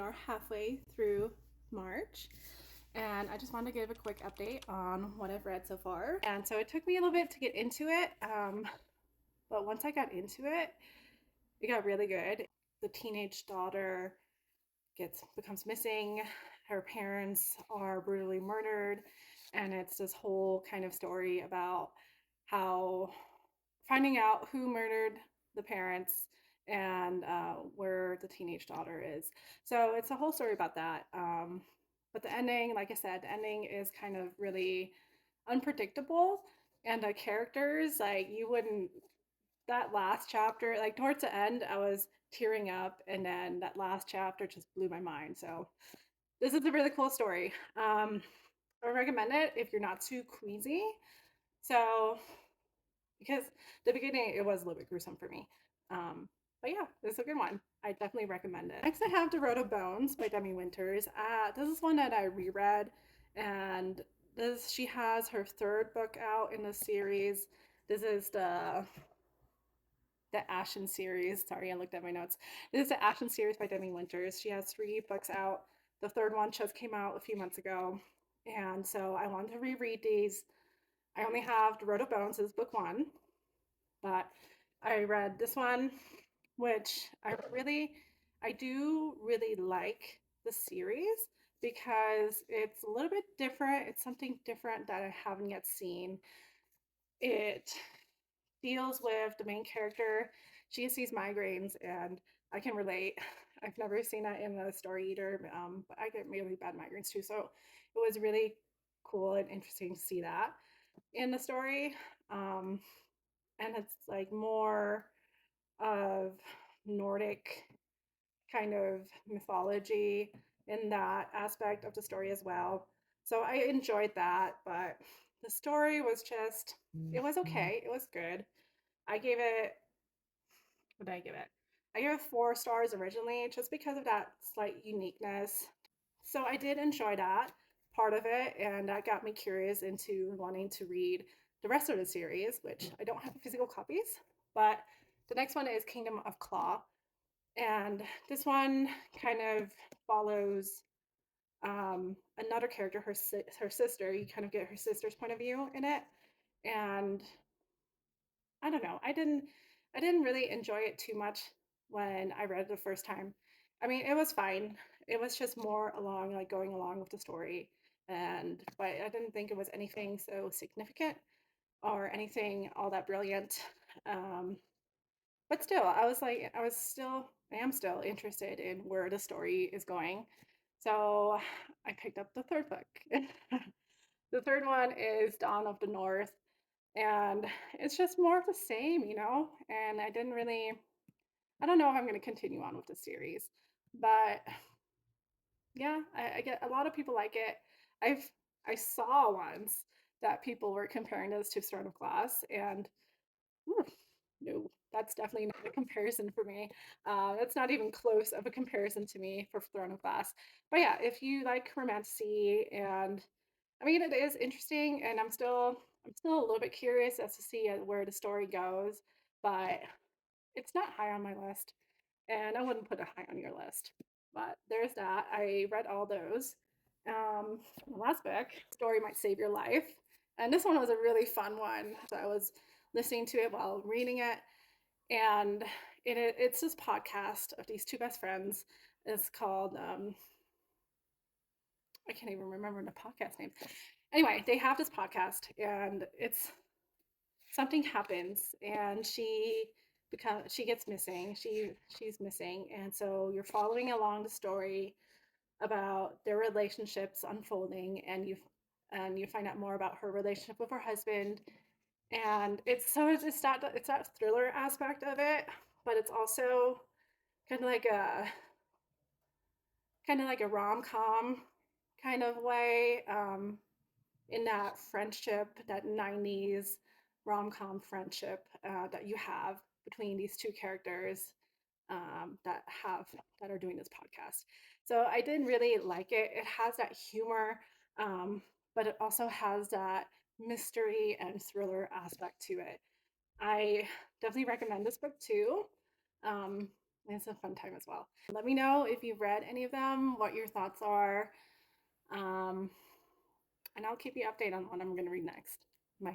are halfway through March, and I just wanted to give a quick update on what I've read so far. And so it took me a little bit to get into it, but once I got into it, it got really good. The teenage daughter becomes missing. Her parents are brutally murdered, and it's this whole kind of story about how finding out who murdered the parents and where the teenage daughter is. So it's a whole story about that. But the ending, like I said, the ending is kind of really unpredictable. And the characters, like you wouldn't, that last chapter, like towards the end, I was tearing up. And then that last chapter just blew my mind. So this is a really cool story. I recommend it if you're not too queasy. So because the beginning it was a little bit gruesome for me. But yeah, this is a good one. I definitely recommend it. Next, I have The Road of Bones by Demi Winters. This is one that I reread, and this she has her third book out in the series. This is the Ashen series. Sorry, I looked at my notes. This is the Ashen series by Demi Winters. She has 3 books out. The third one just came out a few months ago, and so I wanted to reread these. I only have The Road of Bones as book one, but I read this one, which I do really like the series because it's a little bit different. It's something different that I haven't yet seen. It deals with the main character. She sees migraines, and I can relate. I've never seen that in a story either, but I get really bad migraines too. So it was really cool and interesting to see that in the story. Um, and it's like more of Nordic kind of mythology in that aspect of the story as well. So I enjoyed that, but the story was just, it was okay. It was good. I gave it, what did I give it? I gave it 4 stars originally just because of that slight uniqueness. So I did enjoy that part of it, and that got me curious into wanting to read the rest of the series, which I don't have physical copies, but the next one is Kingdom of Claw. And this one kind of follows another character, her sister. You kind of get her sister's point of view in it, and I don't know. I didn't really enjoy it too much when I read it the first time. I mean, it was fine. It was just more along like going along with the story, and but I didn't think it was anything so significant or anything all that brilliant. Um, but still, I am still interested in where the story is going. So I picked up the third book. The third one is Dawn of the North, and it's just more of the same, you know? And I don't know if I'm going to continue on with the series, but yeah, I get a lot of people like it. I've, I saw once that people were comparing this to Throne of Glass, and ooh, no, that's definitely not a comparison for me. That's not even close of a comparison to me for Throne of Glass. But yeah, if you like romantasy, and I mean it is interesting, and I'm still a little bit curious as to see where the story goes, but it's not high on my list, and I wouldn't put it high on your list. But there's that. I read all those. The last book, Story Might Save Your Life, and this one was a really fun one. So I was listening to it while reading it, and it's this podcast of these two best friends. It's called I can't even remember the podcast name. Anyway, they have this podcast, and it's something happens, and she gets missing. She's missing, and so you're following along the story about their relationships unfolding, and you find out more about her relationship with her husband, and it's that thriller aspect of it, but it's also kind of like a rom-com kind of way, in that friendship, that 90s rom-com friendship that you have between these two characters, that are doing this podcast. So I did really like it. It has that humor, but it also has that mystery and thriller aspect to it. I definitely recommend this book too. Um, It's a fun time as well. Let me know if you've read any of them, what your thoughts are, and I'll keep you updated on what I'm going to read next.